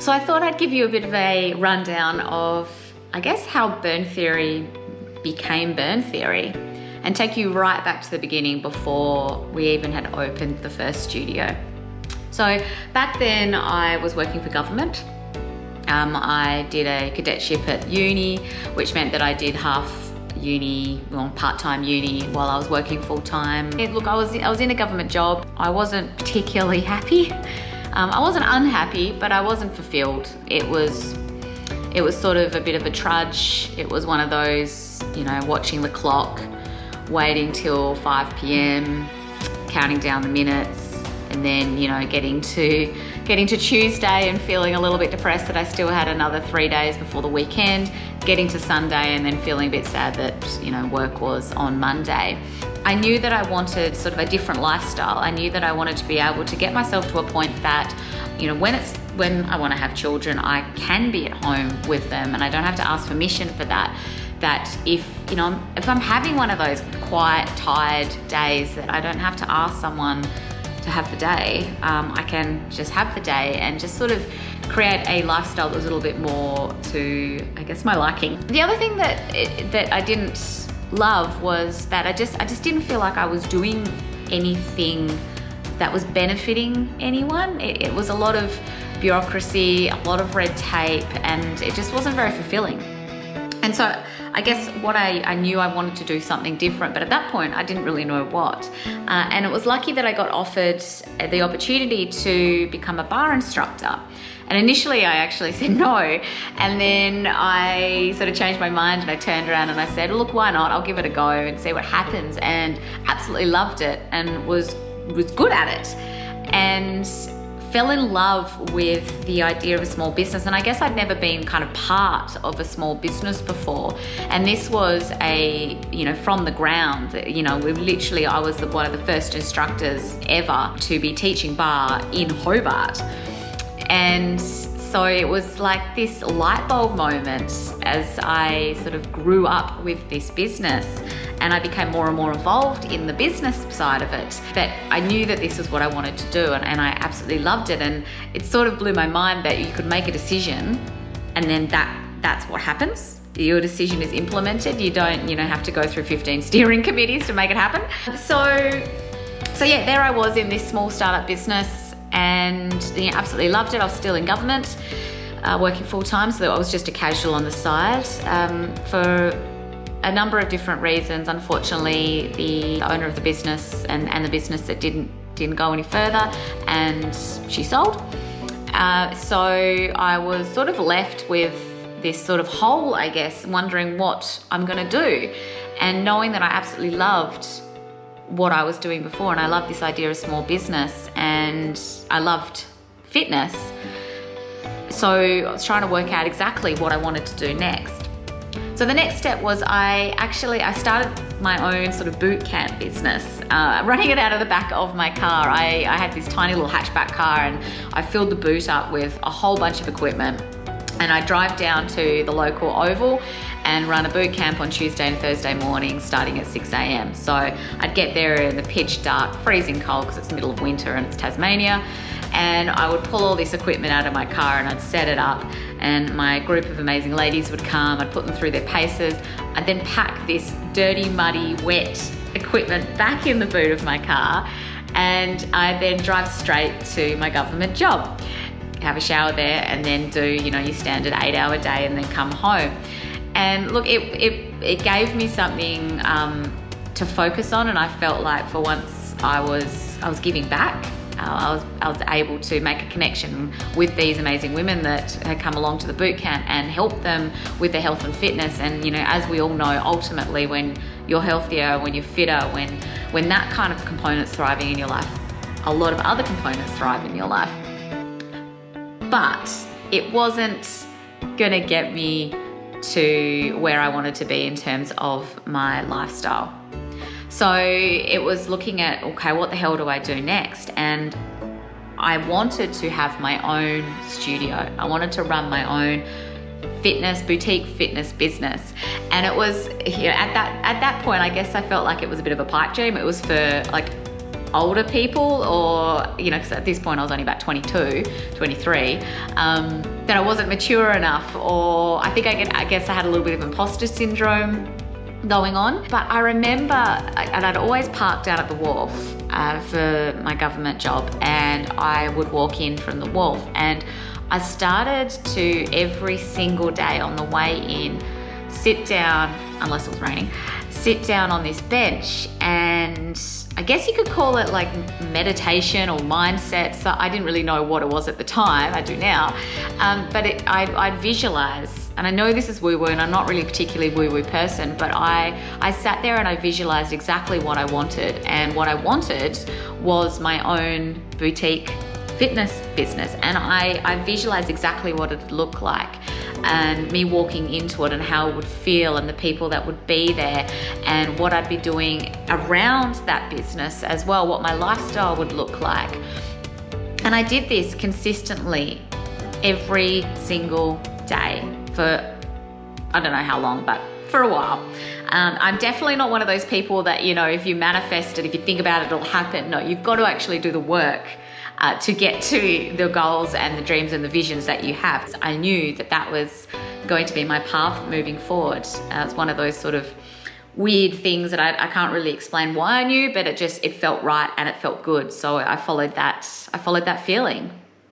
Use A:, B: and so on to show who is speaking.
A: So I thought I'd give you a bit of a rundown of, I guess, how BurnTheory became BurnTheory, and take you right back to the beginning before we even had opened the first studio. So back then I was working for government. I did a cadetship at uni, which meant that I did half uni, well, part-time uni while I was working full-time. Look, I was in a government job. I wasn't particularly happy. I wasn't unhappy, but I wasn't fulfilled. It was sort of a bit of a trudge. It was one of those, watching the clock, waiting till 5 p.m, counting down the minutes, and then, getting to Tuesday and feeling a little bit depressed that I still had another 3 days before the weekend, getting to Sunday and then feeling a bit sad that, work was on Monday. I knew that I wanted sort of a different lifestyle. I knew that I wanted to be able to get myself to a point that, when I want to have children, I can be at home with them and I don't have to ask permission for that. That if I'm having one of those quiet, tired days, that I don't have to ask someone to have the day. I can just have the day and just sort of create a lifestyle that was a little bit more to, I guess, my liking. The other thing that I didn't love was that I just didn't feel like I was doing anything that was benefiting anyone. It was a lot of bureaucracy, a lot of red tape, and it just wasn't very fulfilling. And so I guess what I knew I wanted to do something different, but at that point I didn't really know what. And it was lucky that I got offered the opportunity to become a bar instructor. And initially I actually said no, and then I sort of changed my mind and I turned around and I said, look, why not? I'll give it a go and see what happens, and absolutely loved it and was good at it, and fell in love with the idea of a small business. And I guess I'd never been kind of part of a small business before. And this was from the ground, I was one of the first instructors ever to be teaching bar in Hobart. And so it was like this light bulb moment as I sort of grew up with this business and I became more and more involved in the business side of it, that I knew that this was what I wanted to do, and I absolutely loved it. And it sort of blew my mind that you could make a decision and then that's what happens. Your decision is implemented. You don't, have to go through 15 steering committees to make it happen. So yeah, there I was in this small startup business, and absolutely loved it. I was still in government, working full time, so I was just a casual on the side for a number of different reasons. Unfortunately, the owner of the business and the business that didn't go any further, and she sold. So I was sort of left with this sort of hole, I guess, wondering what I'm going to do, and knowing that I absolutely loved what I was doing before, and I loved this idea of small business, and I loved fitness. So I was trying to work out exactly what I wanted to do next. So the next step was I started my own sort of boot camp business, running it out of the back of my car. I had this tiny little hatchback car, and I filled the boot up with a whole bunch of equipment, and I'd drive down to the local oval and run a boot camp on Tuesday and Thursday mornings starting at 6 a.m. So I'd get there in the pitch dark, freezing cold because it's the middle of winter and it's Tasmania, and I would pull all this equipment out of my car and I'd set it up, and my group of amazing ladies would come. I'd put them through their paces. I'd then pack this dirty, muddy, wet equipment back in the boot of my car, and I'd then drive straight to my government job, have a shower there, and then do your standard 8-hour day and then come home. And look, it gave me something to focus on, and I felt like for once I was giving back. I was able to make a connection with these amazing women that had come along to the boot camp and help them with their health and fitness. And as we all know, ultimately when you're healthier, when you're fitter, when that kind of component's thriving in your life, a lot of other components thrive in your life. But it wasn't gonna get me to where I wanted to be in terms of my lifestyle. So it was looking at, okay, what the hell do I do next? And I wanted to have my own studio. I wanted to run my own boutique fitness business. And it was, at that point, I guess I felt like it was a bit of a pipe dream. It was for like older people, or, you know, because at this point I was only about 22, 23, that I wasn't mature enough, or I think I guess I had a little bit of imposter syndrome going on. But I remember, and I'd always park down at the wharf for my government job, and I would walk in from the wharf, and I started to every single day on the way in sit down, unless it was raining, sit down on this bench, and I guess you could call it like meditation or mindset. So I didn't really know what it was at the time, I do now, but I'd visualize, and I know this is woo-woo and I'm not really a particularly woo-woo person, but I sat there and I visualized exactly what I wanted, and what I wanted was my own boutique fitness business, and I visualized exactly what it would look like, and me walking into it, and how it would feel, and the people that would be there, and what I'd be doing around that business as well, what my lifestyle would look like. And I did this consistently every single day for, I don't know how long, but for a while. I'm definitely not one of those people that, you know, if you manifest it, if you think about it, it'll happen. No, you've got to actually do the work to get to the goals and the dreams and the visions that you have. I knew that that was going to be my path moving forward. It's one of those sort of weird things that I can't really explain why I knew, but it felt right and it felt good. So I followed that feeling.